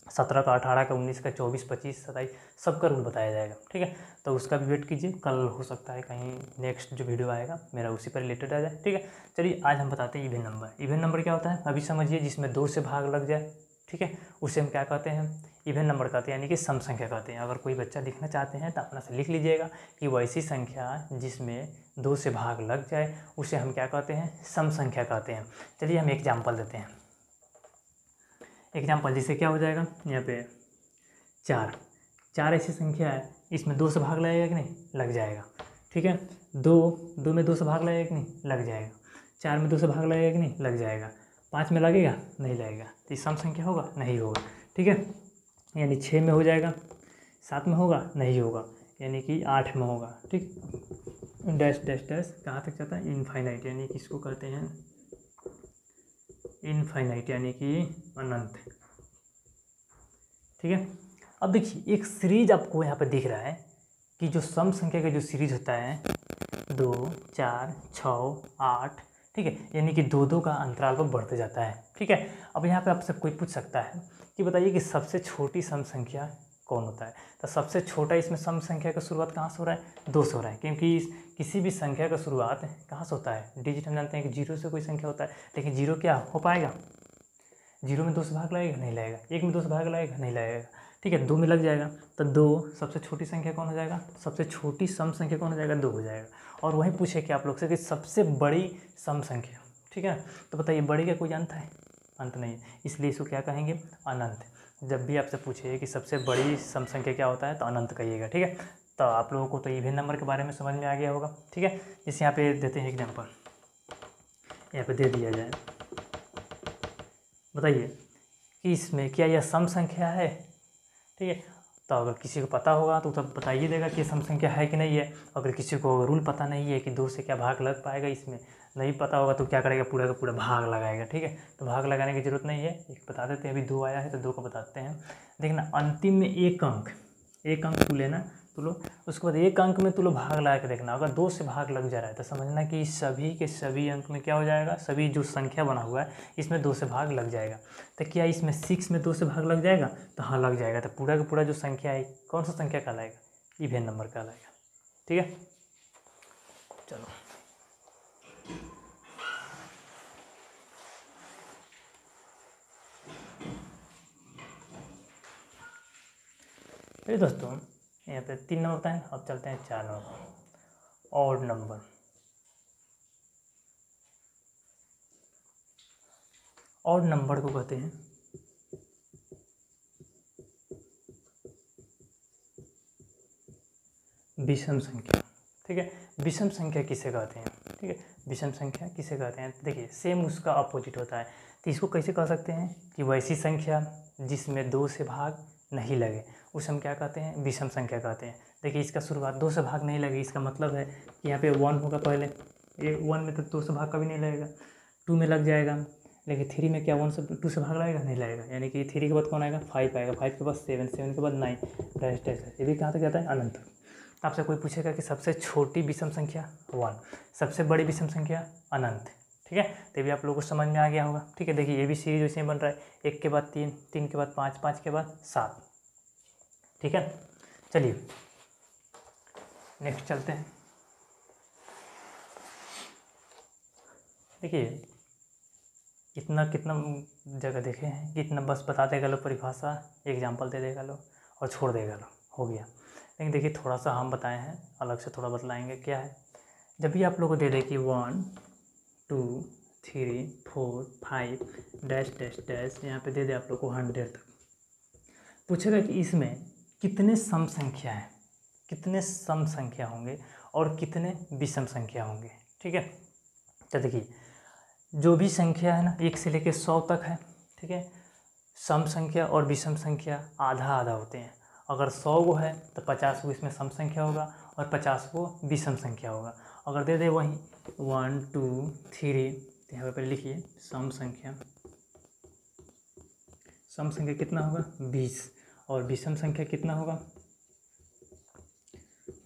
17 का, 18 का, 19 का, 24, 25, 27 सबका रूल बताया जाएगा। ठीक है, तो उसका भी वेट कीजिए, कल हो सकता है कहीं नेक्स्ट जो वीडियो आएगा मेरा उसी पर रिलेटेड आ जाए। ठीक है, चलिए आज हम बताते हैं इवन नंबर। इवन नंबर क्या होता है अभी समझिए, जिसमें 2 से भाग लग जाए। ठीक है, उसे हम क्या कहते हैं? इवन नंबर कहते हैं, यानी कि सम संख्या कहते हैं। अगर कोई बच्चा लिखना चाहते हैं तो अपना से लिख लीजिएगा कि वैसी संख्या जिसमें 2 से भाग लग जाए उसे हम क्या कहते हैं? सम संख्या कहते हैं। चलिए हम एग्जाम्पल देते हैं। एग्जाम्पल जैसे क्या हो जाएगा, यहाँ पे 4 ऐसी संख्या है, इसमें 2 से भाग लगेगा कि नहीं? लग जाएगा। ठीक है, 2 में 2 से भाग लगेगा कि नहीं? लग जाएगा। 4 में 2 से भाग लगेगा कि नहीं? लग जाएगा। 5 में लगेगा? नहीं लगेगा। तो ये सम संख्या होगा? नहीं होगा। ठीक है, यानी 6 में हो जाएगा, 7 में होगा? नहीं होगा, यानी कि 8 में होगा। ठीक, डैश डैश डैश कहाँ तक जाता है? इनफाइनाइट, यानी कि इसको कहते हैं इनफाइनाइट, यानी कि अनंत। ठीक है, अब देखिए एक सीरीज आपको यहाँ पे दिख रहा है कि जो सम संख्या का जो सीरीज होता है 2, 4, 6, 8, ठीक है, यानी कि 2-2 का अंतराल पर बढ़ते जाता है। ठीक है, अब यहाँ पे आपसे कोई पूछ सकता है कि बताइए कि सबसे छोटी सम संख्या कौन होता है? तो सबसे छोटा इसमें सम संख्या का शुरुआत कहाँ से हो रहा है? 2 से हो रहा है, क्योंकि किसी भी संख्या का शुरुआत कहाँ से होता है? डिजिट हम जानते हैं कि 0 से कोई संख्या होता है, लेकिन 0 क्या हो पाएगा? 0 में 2 से भाग लगेगा? नहीं लगेगा। 1 में 2 से भाग लगेगा? नहीं लगेगा। ठीक है, 2 में लग जाएगा, तो 2 सबसे छोटी संख्या कौन हो जाएगा? सबसे छोटी सम संख्या कौन हो जाएगा? 2 हो जाएगा। और वहीं पूछे कि आप लोग से कि सबसे बड़ी सम संख्या, ठीक है, तो बताइए बड़ी का कोई अंत है? अंत नहीं है, इसलिए इसको क्या कहेंगे? अनंत। जब भी आपसे पूछे कि सबसे बड़ी सम संख्या क्या होता है तो अनंत कहिएगा। ठीक है, तो आप लोगों को तो इवन नंबर के बारे में समझ में आ गया होगा। ठीक है, जैसे यहाँ पे देते हैं एग्जाम्पल, यहाँ पे दे दिया जाए, बताइए कि इसमें क्या यह सम संख्या है? ठीक है, तो अगर किसी को पता होगा तो तब बताइए देगा कि सम संख्या है कि नहीं है। अगर किसी को रूल पता नहीं है कि 2 से क्या भाग लग पाएगा, इसमें नहीं पता होगा तो क्या करेगा? पूरा का पूरा भाग लगाएगा। ठीक है, तो भाग लगाने की जरूरत नहीं है, एक बता देते हैं। अभी 2 आया है तो 2 को बताते हैं। देखना अंतिम में एक अंक, एक अंक तू लेना, तू लो, उसके बाद एक अंक में तू लो भाग लगा के देखना, अगर 2 से भाग लग जा रहा है तो समझना कि सभी के सभी अंक में क्या हो जाएगा, सभी जो संख्या बना हुआ है इसमें 2 से भाग लग जाएगा। तो क्या इसमें 6 में 2 से भाग लग जाएगा, तो हाँ लग जाएगा। तो पूरा का पूरा जो संख्या है कौन सा संख्या कहलाएगा, इवेन नंबर कहलाएगा। ठीक है, चलो चलिए दोस्तों, यहाँ पे 3 नंबर होता है, अब चलते हैं 4 number, odd number. Odd number को कहते हैं विषम संख्या। ठीक है, विषम संख्या किसे कहते हैं, ठीक है, विषम संख्या किसे कहते हैं। देखिए सेम उसका अपोजिट होता है, तो इसको कैसे कह सकते हैं कि वैसी संख्या जिसमें 2 से भाग नहीं लगे उसे हम क्या कहते हैं, विषम संख्या कहते हैं। देखिए इसका शुरुआत 2 से भाग नहीं लगे, इसका मतलब है कि यहाँ पे 1 होगा पहले, ये 1 में तो 2 से भाग कभी नहीं लगेगा, 2 में लग जाएगा, लेकिन 3 में क्या 1 से 2 से भाग लगेगा, नहीं लगेगा, यानी कि 3 के बाद कौन आएगा, 5 आएगा, 5 के बाद 7, 7 के बाद 9, डैश डैश, ये भी कहाँ तक जाता है, अनंत तक। आपसे कोई पूछेगा कि सबसे छोटी विषम संख्या 1, सबसे बड़ी विषम संख्या अनंत। ठीक है, तो भी आप लोगों को समझ में आ गया होगा। ठीक है, देखिए ये भी सीरीज वैसे ही बन रहा है, 1 के बाद 3, 3 के बाद 5, 5 के बाद 7। ठीक है, चलिए नेक्स्ट चलते हैं। देखिए इतना कितना जगह देखे हैं कि इतना बस बता देगा लो परिभाषा, एग्जाम्पल दे देगा लो और छोड़ देगा लो, हो गया। लेकिन देखिए थोड़ा सा हम बताए हैं, अलग से थोड़ा बतलाएंगे क्या है। जब भी आप लोग को दे दे कि 1 2 3 4 5 डैश डैश डैश, यहाँ पे दे दे आप लोग को 100 तक, पूछेगा कि इसमें कितने सम संख्या हैं, कितने सम संख्या होंगे और कितने विषम संख्या होंगे। ठीक है, तो देखिए जो भी संख्या है ना 1 से लेकर 100 तक है, ठीक है, सम संख्या और विषम संख्या आधा आधा होते हैं। अगर 100 वो है तो 50 वो इसमें सम संख्या होगा और 50 वो विषम संख्या होगा। अगर दे दे वही 1 2 3, तो यहाँ पर लिखिए सम संख्या, सम संख्या कितना होगा 20, और विषम संख्या कितना होगा,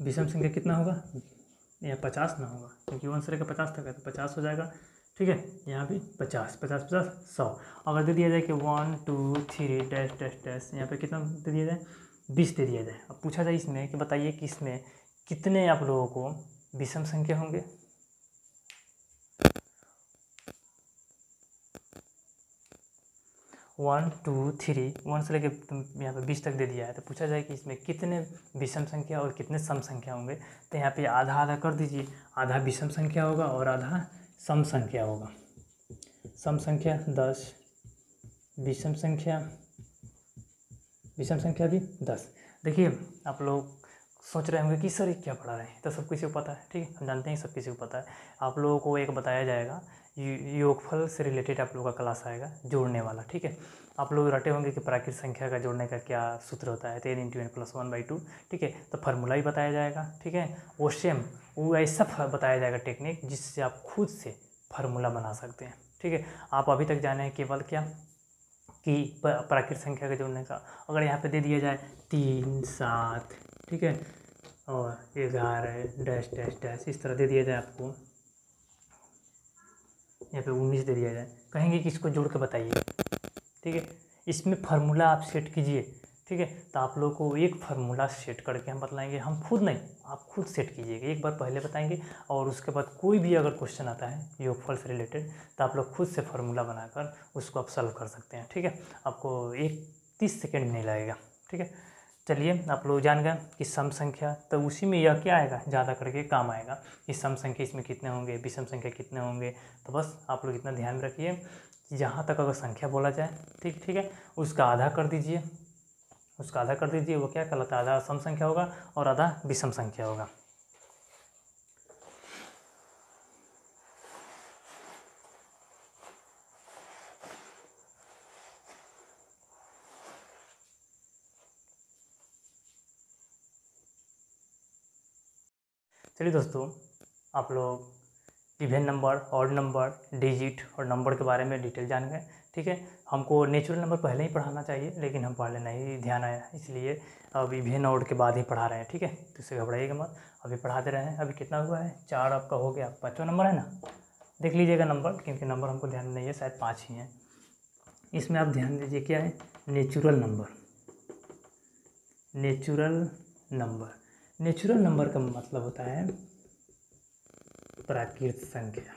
विषम संख्या कितना होगा, यहाँ 50 ना होगा क्योंकि 1 से लेकर 50 तक है तो 50 हो जाएगा। ठीक है, यहाँ भी 50 50 50 100। अगर दे दिया जाए कि 1 2 3 डैश डैश डैश, यहाँ पे कितना दे दिया जाए, 20 दे दिया जाए। अब पूछा जाए इसमें कि बताइए कि इसमें कितने आप लोगों को विषम संख्या होंगे। 1 2 3, 1 से लेकर यहाँ पे 20 तक दे दिया है, तो पूछा जाए कि इसमें कितने विषम संख्या और कितने सम संख्या होंगे। तो यहाँ पे आधा आधा कर दीजिए, आधा विषम संख्या होगा और आधा सम संख्या होगा। सम संख्या 10, विषम संख्या भी 10। देखिए आप लोग सोच रहे होंगे कि सर ये क्या पढ़ा रहे हैं, तो सब किसी को पता है। ठीक है, हम जानते हैं सब किसी को पता है। आप लोगों को एक बताया जाएगा, योगफल से रिलेटेड आप लोगों का क्लास आएगा जोड़ने वाला। ठीक है, आप लोग रटे होंगे कि प्राकृत संख्या का जोड़ने का क्या सूत्र होता है, 10 × n + 1/2। ठीक है, तो फार्मूला ही बताया जाएगा। ठीक है, वो सेम वो ऐसा बताया जाएगा टेक्निक जिससे आप खुद से फार्मूला बना सकते हैं। ठीक है, आप अभी तक जाने हैं केवल क्या कि प्राकृत संख्या का जोड़ने का। अगर यहाँ पे दे दिया जाए 3 7, ठीक है, और 11 डैश डैश डैश, इस तरह दे दिया जाए आपको, यहाँ पे 19 दे दिया जाए, कहेंगे कि इसको जोड़ के बताइए। ठीक है, इसमें फार्मूला आप सेट कीजिए। ठीक है, तो आप लोग को एक फार्मूला सेट करके हम बतलाएंगे, हम खुद नहीं, आप खुद सेट कीजिएगा, एक बार पहले बताएंगे और उसके बाद कोई भी अगर क्वेश्चन आता है योगफल से रिलेटेड तो आप लोग खुद से फार्मूला बनाकर उसको आप सॉल्व कर सकते हैं। ठीक है, आपको 30 सेकेंड भी नहीं लगेगा। ठीक है, चलिए आप लोग जान गए कि सम संख्या, तो उसी में यह क्या आएगा, ज़्यादा करके काम आएगा कि सम संख्या इसमें कितने होंगे, विषम संख्या कितने होंगे। तो बस आप लोग इतना ध्यान रखिए, जहाँ तक अगर संख्या बोला जाए, ठीक है, उसका आधा कर दीजिए, उसका आधा कर दीजिए, वो क्या कहलाता है, आधा सम संख्या होगा और आधा विषम संख्या होगा। चलिए दोस्तों, आप लोग even number, odd number, digit और नंबर के बारे में डिटेल जान गए। ठीक है, हमको नेचुरल नंबर पहले ही पढ़ाना चाहिए, लेकिन हम पहले नहीं ध्यान आया, इसलिए अब इवन ऑड के बाद ही पढ़ा रहे हैं। ठीक है, तो इससे घबराइएगा मत, अभी पढ़ा दे रहे हैं। अभी कितना हुआ है, 4 आपका हो गया, 5वां नंबर है ना, देख लीजिएगा नंबर, क्योंकि नंबर हमको ध्यान नहीं है, शायद 5 ही हैं। इसमें आप ध्यान दीजिए क्या है, natural number. Natural number, natural number का मतलब होता है प्राकृत संख्या।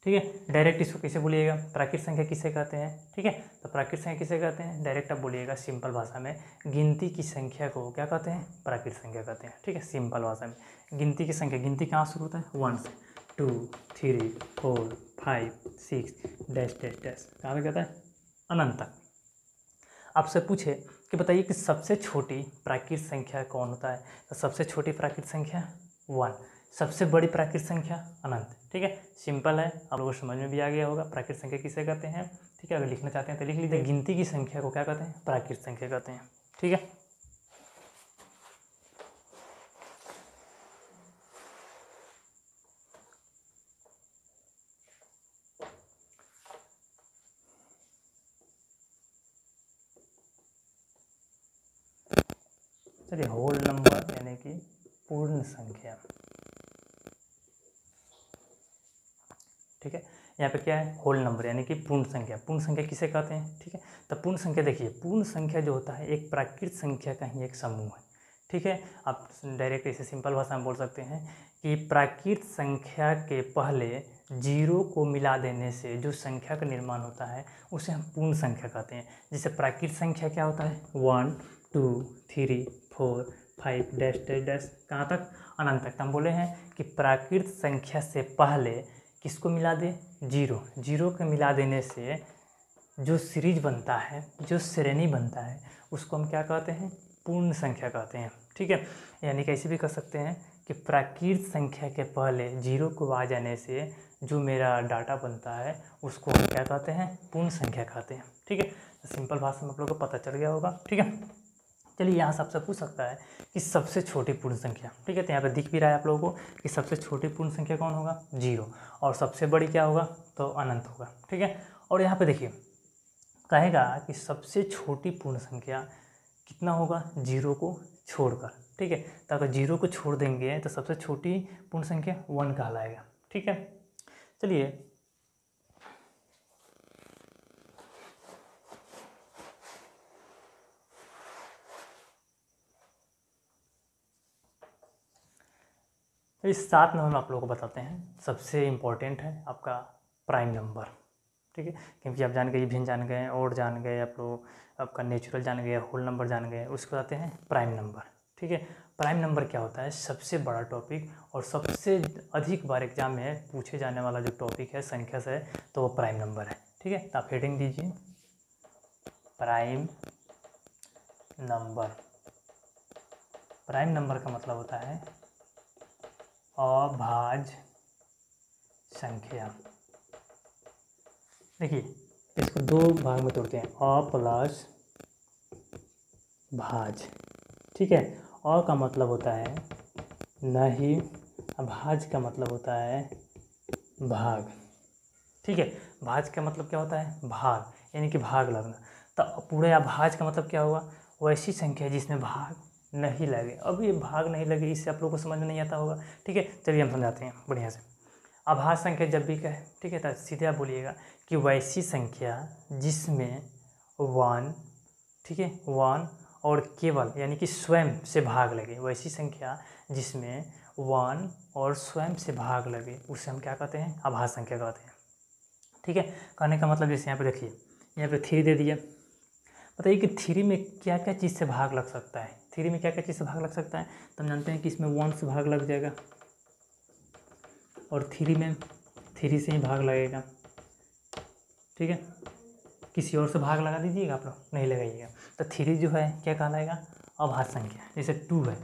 ठीक है, डायरेक्ट इसको कैसे बोलिएगा, प्राकृत संख्या किसे कहते हैं। ठीक है, तो प्राकृत संख्या किसे कहते हैं, डायरेक्ट आप बोलिएगा सिंपल भाषा में, गिनती की संख्या को क्या कहते हैं, प्राकृत संख्या कहते हैं। ठीक है, सिंपल भाषा में गिनती की संख्या, गिनती कहाँ शुरू होता है, 1 से 2 3 4 5 6 डैश डैश डैश, कहाँ तक कहता है, अनंत तक। आपसे पूछे कि बताइए कि सबसे छोटी प्राकृत संख्या कौन होता है, तो सबसे छोटी प्राकृत संख्या 1, सबसे बड़ी प्राकृत संख्या अनंत। ठीक है, सिंपल है, आप लोगों को समझ में भी आ गया होगा प्राकृत संख्या किसे कहते हैं। ठीक है, अगर लिखना चाहते हैं तो लिख लीजिए, गिनती की संख्या को क्या कहते हैं, प्राकृत संख्या कहते हैं। ठीक है, चलिए होल नंबर यानी कि पूर्ण संख्या। ठीक है, यहाँ पे क्या है, होल नंबर यानी कि पूर्ण संख्या। पूर्ण संख्या किसे कहते हैं। ठीक है, तो पूर्ण संख्या देखिए, पूर्ण संख्या जो होता है एक प्राकृत संख्या का ही एक समूह है। ठीक है, आप डायरेक्ट इसे सिंपल भाषा में बोल सकते हैं कि प्राकृत संख्या के पहले 0 को मिला देने से जो संख्या का निर्माण होता है उसे हम पूर्ण संख्या कहते हैं। जैसे प्राकृत संख्या क्या होता है, 1 2 3 4 5 डैश डैश डैश, कहाँ तक, अनंत तक। हम बोले हैं कि प्राकृत संख्या से पहले किसको मिला दे, 0 को मिला देने से जो सीरीज बनता है, जो श्रेणी बनता है, उसको हम क्या कहते हैं, पूर्ण संख्या कहते हैं। ठीक है, यानी कैसे भी कह सकते हैं कि प्राकृत संख्या के पहले 0 को आ जाने से जो मेरा डाटा बनता है उसको हम क्या कहते हैं, पूर्ण संख्या कहते हैं। ठीक है, तो सिंपल भाषा में आप लोगों को पता चल गया होगा। ठीक है, चलिए यहाँ से आपसे पूछ सकता है कि सबसे छोटी पूर्ण संख्या। ठीक है, तो यहाँ पे दिख भी रहा है आप लोगों को कि सबसे छोटी पूर्ण संख्या कौन होगा, 0, और सबसे बड़ी क्या होगा, तो अनंत होगा। ठीक है, और यहाँ पे देखिए कहेगा कि सबसे छोटी पूर्ण संख्या कितना होगा, 0 को छोड़कर। ठीक है, तो अगर 0 को छोड़ देंगे तो सबसे छोटी पूर्ण संख्या 1 कहलाएगा। ठीक है, चलिए इस 7 नंबर में आप लोगों को बताते हैं, सबसे इम्पोर्टेंट है आपका प्राइम नंबर। ठीक है, क्योंकि आप जान गए, इवन जान गए, और जान गए आप लोग, आपका नेचुरल जान गए, होल नंबर जान गए, उसको बताते हैं प्राइम नंबर। ठीक है, प्राइम नंबर क्या होता है, सबसे बड़ा टॉपिक और सबसे अधिक बार एग्जाम में पूछे जाने वाला जो टॉपिक है संख्या से, तो वो प्राइम नंबर है। ठीक है, तो आप हेडिंग दीजिए प्राइम नंबर। प्राइम नंबर का मतलब होता है अभाज्य संख्या। देखिए इसको 2 भाग में तोड़ते हैं, अ प्लस भाज्य। ठीक है, अ का मतलब होता है नहीं, भाज्य का मतलब होता है भाग। ठीक है, भाज्य का मतलब क्या होता है, भाग, यानी कि भाग लगना। तो पूरे अभाज्य का मतलब क्या हुआ, वैसी संख्या जिसमें भाग नहीं लगे। अब ये भाग नहीं लगे, इससे आप लोगों को समझ में नहीं आता होगा। ठीक है, चलिए हम समझाते हैं बढ़िया से। अभाज्य संख्या जब भी कहे, ठीक है, तो सीधे आप बोलिएगा कि वैसी संख्या जिसमें 1, ठीक है, 1 और केवल यानी कि स्वयं से भाग लगे, वैसी संख्या जिसमें 1 और स्वयं से भाग लगे उसे हम क्या कहते हैं, अभाज्य संख्या कहते हैं। ठीक है, कहने का मतलब जैसे यहाँ पे देखिए, यहाँ पे 3 दे दिया, बताइए कि 3 में क्या क्या चीज़ से भाग लग सकता है। 3 में क्या क्या चीज़ से भाग लग सकता है, तो हम जानते हैं कि इसमें 1 से भाग लग जाएगा, और 3 में 3 से ही भाग लगेगा। ठीक है, किसी और से भाग लगा दीजिएगा आप लोग, नहीं लगाइएगा। तो 3 जो है क्या कहलाएगा, अभाज्य संख्या। जैसे 2 है,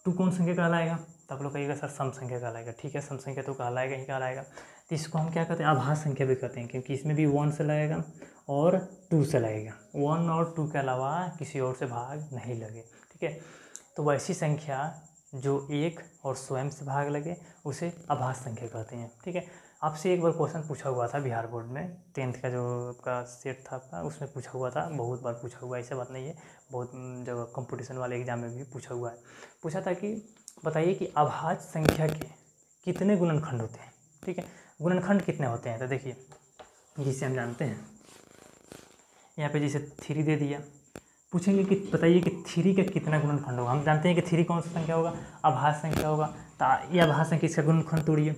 2 कौन संख्या कहलाएगा, तो आप लोग कहिएगा सर सम संख्या कहलाएगा। ठीक है, सम संख्या तो कहलाएगा ही कहलाएगा। तो इसको हम क्या कहते हैं, अभाज्य संख्या भी कहते हैं, क्योंकि इसमें भी 1 से लगेगा और 2 से लगेगा। 1 और 2 के अलावा किसी और से भाग नहीं लगे। ठीक है, तो वैसी संख्या जो एक और स्वयं से भाग लगे उसे अभाज्य संख्या कहते हैं। ठीक है, आपसे एक बार क्वेश्चन पूछा हुआ था बिहार बोर्ड में, 10th का जो आपका सेट था आपका, उसमें पूछा हुआ था, बहुत बार पूछा हुआ है, ऐसा बात नहीं है, बहुत जगह कंपटीशन वाले एग्जाम में भी पूछा हुआ है। पूछा था कि बताइए कि अभाज्य संख्या के कितने गुणनखंड होते हैं। ठीक है, गुणनखंड कितने होते हैं, तो देखिए जिसे हम जानते हैं यहाँ पे जैसे 3 दे दिया, पूछेंगे कि बताइए कि 3 का कितना गुणनखंड होगा। हम जानते हैं कि 3 कौन सा संख्या होगा, अभाज्य संख्या होगा। तो ये अभाज्य संख्या इसका गुणनखंड तोड़िए,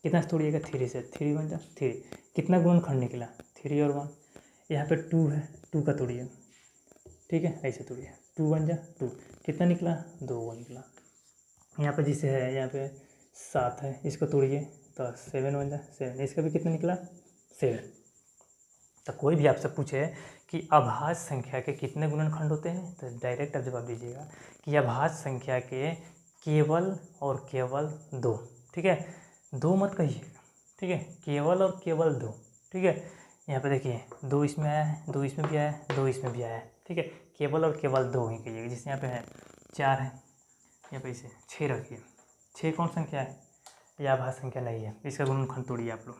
कितना से तोड़िएगा, 3 से, 3 बन जा 3, कितना गुणनखंड निकला 3 और 1, यहाँ पे 2 है, 2 का तोड़िए, ठीक है, ऐसे तोड़िए, 2 बन जा 2, कितना निकला 2 निकला। यहाँ पे जिसे है यहाँ पे 7 है, इसको तोड़िए तो 7 बन जा 7, इसका भी कितना निकला 7। तो कोई भी आपसे पूछे कि अभाज्य संख्या के कितने गुणनखंड होते हैं, तो डायरेक्ट आप जवाब दीजिएगा कि अभाज्य संख्या के केवल और केवल 2। ठीक है, 2 मत कहिएगा, ठीक है, केवल और केवल 2। ठीक है, यहाँ पे देखिए 2 इसमें आया है, 2 इसमें भी आया है, 2 इसमें भी आया है। ठीक है, केवल और केवल 2 ही कहिएगा। जैसे यहाँ पे है 4 है, यहाँ पे इसे 6 रखिए, 6 कौन संख्या है, यह अभाज्य संख्या नहीं है, इसका गुणनखंड तोड़िए। आप लोग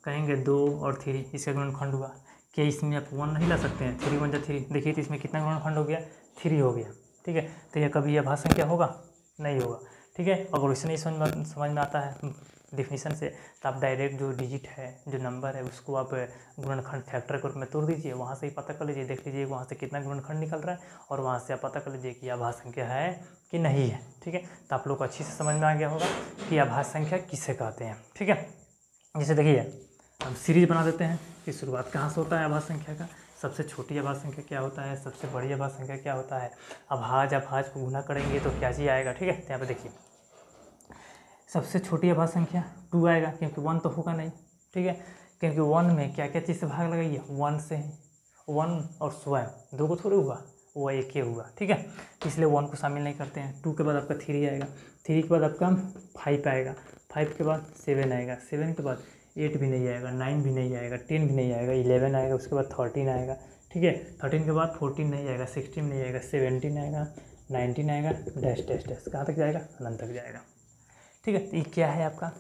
कहेंगे 2 और 3, इसका गुणनखंड हुआ, क्या इसमें आप 1 नहीं ला सकते हैं, 3 1 जा 3, देखिए तो इसमें कितना गुणनखंड हो गया 3 हो गया। ठीक है, तो यह कभी अभाज्य संख्या होगा नहीं होगा। ठीक है, अगर इसे नहीं समझ में आता है डिफिनीशन से, तो आप डायरेक्ट जो डिजिट है, जो नंबर है, उसको आप गुणनखंड फैक्टर के रूप में तोड़ दीजिए, वहाँ से ही पता कर लीजिए, देख लीजिए वहाँ से कितना गुणनखंड निकल रहा है, और वहाँ से आप पता कर लीजिए कि अभाज्य संख्या है कि नहीं है। ठीक है, तो आप लोग को अच्छी से समझ में आ गया होगा कि अभाज्य संख्या किसे कहते हैं। ठीक है, जैसे देखिए हम सीरीज बना देते हैं कि शुरुआत कहाँ से होता है अभाज्य संख्या का, सबसे छोटी अभाज्य संख्या क्या होता है, सबसे बड़ी अभाज्य संख्या क्या होता है, अभाज्य को गुना करेंगे तो क्या चीज़ आएगा। ठीक है, तो यहाँ पे देखिए सबसे छोटी अभाज्य संख्या 2 आएगा, क्योंकि 1 तो होगा नहीं। ठीक है, क्योंकि 1 में क्या क्या चीज़ से भाग लगाइए, 1 से, 1 और स्वयं 2 को थोड़े हुआ, वो एक ही हुआ। ठीक है, इसलिए 1 को शामिल नहीं करते हैं। 2 के बाद आपका 3 आएगा, 3 के बाद आपका 5 आएगा, 5 के बाद 7 आएगा, 7 के बाद 8 भी नहीं आएगा, 9 भी नहीं आएगा, 10 भी नहीं आएगा, 11 आएगा, उसके बाद 13 आएगा। ठीक है, 13 के बाद 14 नहीं आएगा, 16 नहीं आएगा, 17 आएगा, 19 आएगा, डैश डैश डैश कहाँ तक जाएगा, अनंत तक जाएगा। ठीक है, ये क्या है आपका,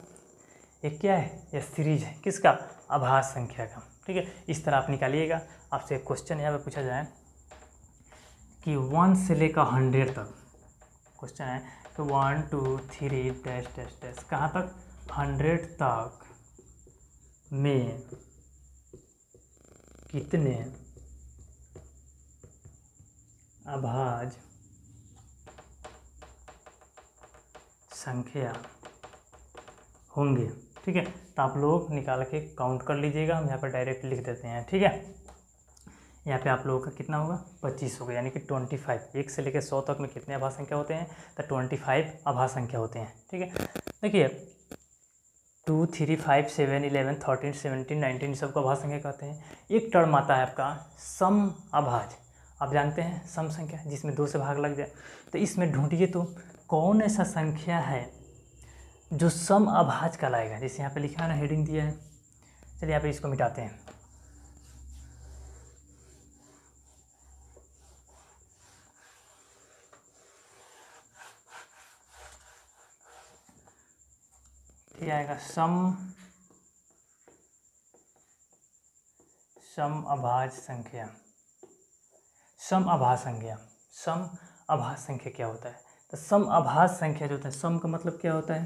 ये क्या है, ये सीरीज है किसका, अभाज्य संख्या का। ठीक है, इस तरह आप निकालिएगा। आपसे एक क्वेश्चन यहाँ पे पूछा जाए कि 1 से लेकर 100 तक, क्वेश्चन है कि 1 2 3 डैश डैश डैश कहाँ तक, 100 तक में कितने अभाज्य संख्या होंगे। ठीक है, तो आप लोग निकाल के काउंट कर लीजिएगा, हम यहाँ पर डायरेक्ट लिख देते हैं। ठीक है, यहाँ पे आप लोगों का कितना होगा 25 होगा, यानी कि 25। 1 से लेकर 100 तक में कितने अभाज्य संख्या होते हैं, तो 25 अभाज्य संख्या होते हैं। ठीक है, देखिए 2 3 5 7 11 13 17 19 सबको अभाज्य संख्या कहते हैं। एक टर्म आता है आपका सम अभाज्य, आप जानते हैं सम संख्या जिसमें 2 से भाग लग जाए, तो इसमें ढूंढिए तो कौन ऐसा संख्या है जो सम अभाज्य कहलाएगा। जैसे यहाँ पे लिखा है ना, हेडिंग दिया है, चलिए यहाँ पे इसको मिटाते हैं। क्या आएगा, सम अभाज्य संख्या। सम अभाज्य संख्या, सम अभाज्य संख्या क्या होता है, तो सम अभाज्य संख्या जो होता है, सम का मतलब क्या होता है,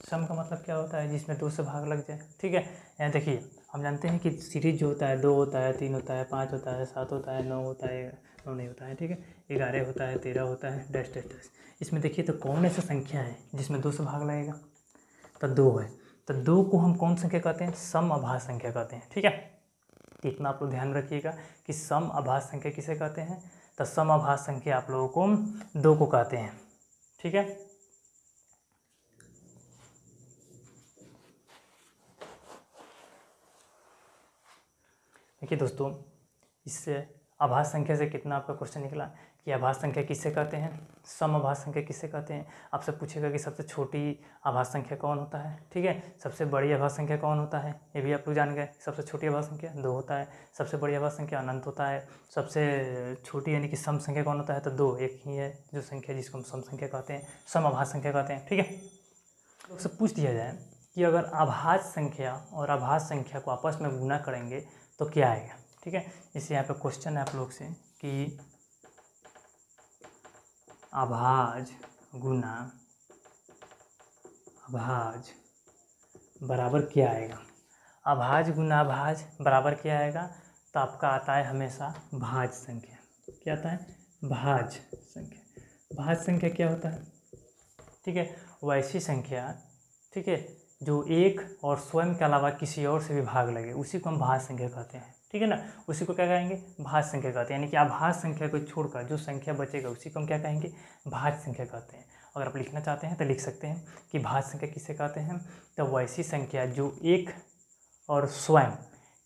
सम का मतलब क्या होता है, जिसमें 2 से भाग लग जाए। ठीक है, यहाँ देखिए हम जानते हैं कि सीरीज जो होता है 2 होता है, 3 होता है, 5 होता है, 7 होता है, 9 होता है, 9 नहीं होता है। ठीक है, 11 होता है, 13 होता है, डैश डैश डैश। इसमें देखिए तो कौन ऐसा संख्या है जिसमें 2 से भाग लगेगा, तो 2 है, तो 2 को हम कौन संख्या कहते हैं, सम अभाज्य संख्या कहते हैं। ठीक है, इतना आप लोग ध्यान रखिएगा कि सम अभाज्य संख्या किसे कहते हैं, तो सम अभाज्य संख्या आप लोगों को 2 को कहते हैं। ठीक है, देखिए दोस्तों, इससे अभाज्य संख्या से कितना आपका क्वेश्चन निकला कि आभाज्य संख्या किसे कहते हैं, समआभाज्य संख्या किसे कहते हैं। आपसे पूछेगा कि सबसे छोटी आभाज्य संख्या कौन होता है, ठीक है। सबसे बड़ी आभाज्य संख्या कौन होता है, ये भी आप लोग जान गए। सबसे छोटी आभाज्य संख्या 2 होता है। सबसे बड़ी आभाज्य संख्या अनंत होता है। सबसे छोटी यानी कि सम संख्या कौन होता है, तो 2 एक ही है जो संख्या जिसको हम सम संख्या कहते हैं, समआभाज्य संख्या कहते हैं, ठीक है। लोग से पूछ दिया जाए कि अगर आभाज्य संख्या और आभाज्य संख्या को आपस में गुना करेंगे तो क्या आएगा, ठीक है। इससे यहाँ पे क्वेश्चन है आप लोग से कि आभाज्य गुना आभाज्य बराबर क्या आएगा। आभाज्य गुना आभाज्य बराबर क्या आएगा, तो आपका आता है हमेशा भाज्य संख्या। क्या आता है, भाज्य संख्या। भाज्य संख्या क्या होता है, ठीक है, वैसी संख्या, ठीक है, जो एक और स्वयं के अलावा किसी और से भी भाग लगे, उसी को हम भाज्य संख्या कहते हैं, ठीक है ना। उसी को क्या कहेंगे, भाज्य संख्या कहते हैं। यानी कि आभाज्य संख्या को छोड़कर जो संख्या बचेगा उसी को हम क्या कहेंगे, भाज्य संख्या कहते हैं। अगर आप लिखना चाहते हैं तो लिख सकते हैं कि भाज्य संख्या किसे कहते हैं, तो वैसी संख्या जो एक और स्वयं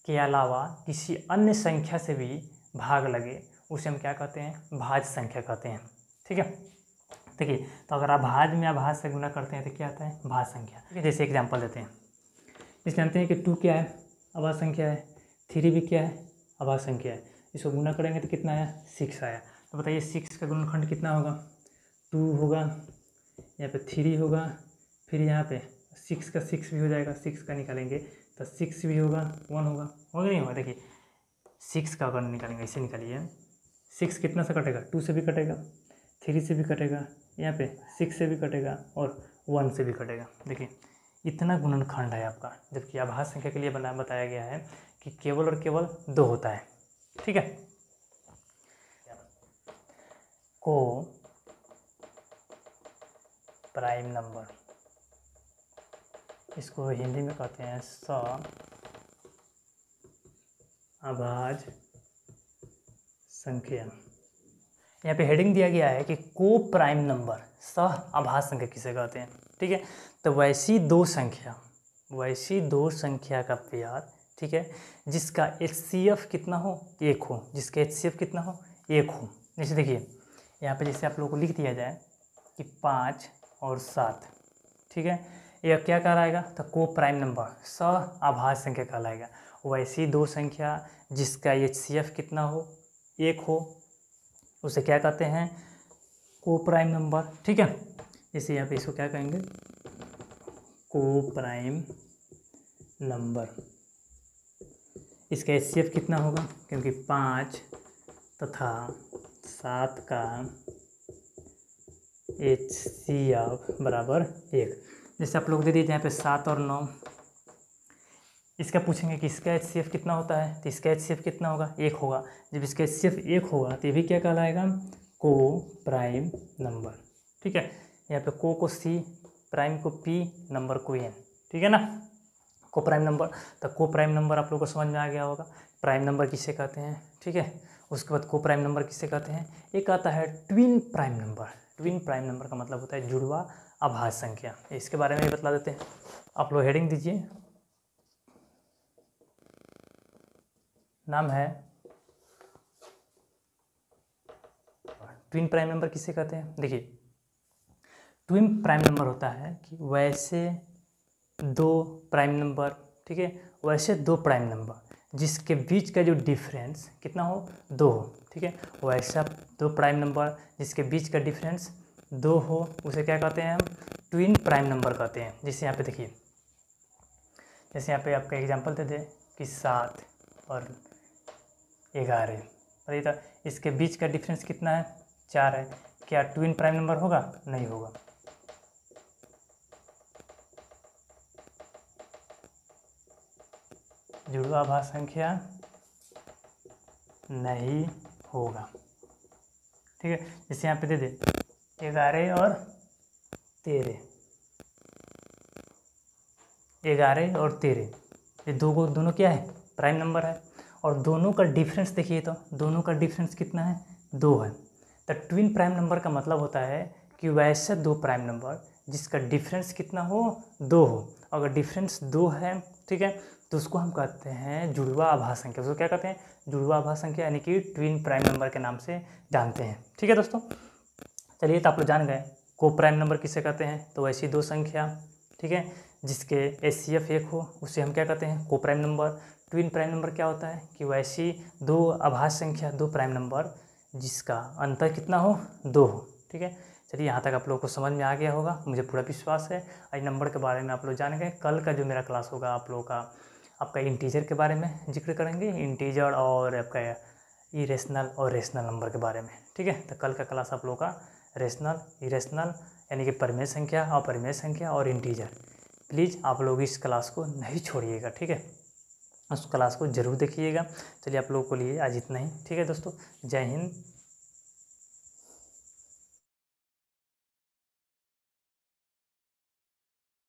के अलावा किसी अन्य संख्या से भी भाग लगे, उसे हम क्या कहते हैं, भाज्य संख्या कहते हैं, ठीक है। देखिए, तो अगर आभाज्य में आभाज्य से गुना करते हैं तो क्या आता है, भाज्य संख्या, ठीक है। जैसे एग्जांपल देते हैं, इस जानते हैं कि 2 क्या है, आभाज्य संख्या है। 3 भी क्या है, आभाज्य संख्या है। इसको गुना करेंगे तो कितना आया, 6 आया। तो बताइए 6 का गुणनखंड कितना होगा, 2 होगा, यहाँ पे 3 होगा, फिर यहाँ पे 6 का 6 भी हो जाएगा, 6 का निकालेंगे तो 6 भी होगा, 1 होगा नहीं होगा। देखिए 6 का अगर निकालेंगे, इसे निकालिए, 6 कितना से कटेगा, 2 से भी कटेगा, 3 से भी कटेगा, यहाँ पे 6 से भी कटेगा और 1 से भी कटेगा। देखिए इतना गुणनखंड है आपका, जबकि आभाज्य संख्या के लिए बताया गया है कि केवल और केवल 2 होता है, ठीक है। को प्राइम नंबर, इसको हिंदी में कहते हैं समआभाज्य संख्या। यहाँ पे हेडिंग दिया गया है कि को प्राइम नंबर सहआभाज्य संख्या किसे कहते हैं, ठीक है। तो वैसी दो संख्या का पेयर, ठीक है, जिसका HCF कितना हो, 1 हो, जिसका HCF कितना हो, 1 हो। जैसे देखिए यहाँ पे जैसे आप लोगों को लिख दिया जाए कि 5 और 7, ठीक है, यह क्या कहलाएगा, तो को प्राइम नंबर सहआभाज्य संख्या कहलाएगा। वैसी दो संख्या जिसका HCF कितना हो, 1 हो, उसे क्या कहते हैं, को प्राइम नंबर, ठीक है। जैसे यहाँ पे इसको क्या कहेंगे, को प्राइम नंबर। इसका HCF कितना होगा, क्योंकि 5 तथा 7 का HCF बराबर 1। जैसे आप लोग दे दीजिए यहाँ पे 7 और 9, इसका पूछेंगे कि इसका HCF कितना होता है, तो इसका HCF कितना होगा, 1 होगा। जब इसका HCF 1 होगा तो ये भी क्या कहलाएगा, को प्राइम नंबर, ठीक है। यहाँ पे को C, प्राइम को P, नंबर को N, ठीक है ना, को प्राइम नंबर। तो को प्राइम नंबर आप लोग को समझ में आ गया होगा, प्राइम नंबर किसे कहते हैं, ठीक है। उसके बाद को प्राइम नंबर किसे कहते हैं, एक आता है twin prime number. Twin prime number का मतलब होता है जुड़वा आभाज्य संख्या। इसके बारे में भी बता देते हैं। आप लोग हेडिंग दीजिए, नाम है ट्विन प्राइम नंबर किसे कहते हैं। देखिए ट्विन प्राइम नंबर होता है कि वैसे दो प्राइम नंबर, ठीक है, वैसे दो प्राइम नंबर जिसके बीच का जो डिफरेंस कितना हो, 2 हो, ठीक है। वैसा दो प्राइम नंबर जिसके बीच का डिफरेंस 2 हो, उसे क्या कहते हैं, हम ट्विन प्राइम नंबर कहते हैं। जैसे यहाँ पे देखिए, जैसे यहाँ पे आपका एग्जांपल दे दें कि 7 और 11, बताइए तो इसके बीच का डिफरेंस कितना है, 4 है। क्या ट्विन प्राइम नंबर होगा, नहीं होगा। जुड़वा आभाज्य संख्या नहीं होगा, ठीक है। जैसे यहाँ पे दे दे 11 और 13, 11 और 13, ये दोनों क्या है, प्राइम नंबर है। और दोनों का डिफरेंस देखिए, तो दोनों का डिफरेंस कितना है, 2 है। तो ट्विन प्राइम नंबर का मतलब होता है कि वैसे दो प्राइम नंबर जिसका डिफरेंस कितना हो, 2 हो। अगर डिफरेंस 2 है, ठीक है, तो उसको हम कहते हैं जुड़वा आभास संख्या। उसको क्या कहते हैं, जुड़वा आभास संख्या, यानी कि ट्विन प्राइम नंबर के नाम से जानते हैं। ठीक है दोस्तों, चलिए तो आप लोग जान गए को प्राइम नंबर किसे कहते हैं। तो ऐसी 2 संख्या, ठीक है, जिसके HCF 1 हो उसे हम क्या कहते हैं, को prime number. Twin prime number क्या होता है कि वैसी 2 आभास संख्या, 2 प्राइम नंबर जिसका अंतर कितना हो, 2 हो। ठीक है, चलिए यहाँ तक आप लोगों को समझ में आ गया होगा, मुझे पूरा विश्वास है। आज नंबर के बारे में आप लोग जान गए। कल का जो मेरा क्लास होगा आप लोगों का, आपका इंटीजर के बारे में जिक्र करेंगे, इंटीजर और आपका इरेशनल और रेशनल नंबर के बारे में। ठीक है, तो कल का क्लास आप लोगों का रेशनल, इरेशनल यानी कि परिमेय संख्या, अपरिमेय संख्या और इंटीजर। प्लीज़ आप लोग इस क्लास को नहीं छोड़िएगा, ठीक है, उस क्लास को ज़रूर देखिएगा। चलिए आप लोगों को लिए आज इतना ही। ठीक है दोस्तों, जय हिंद।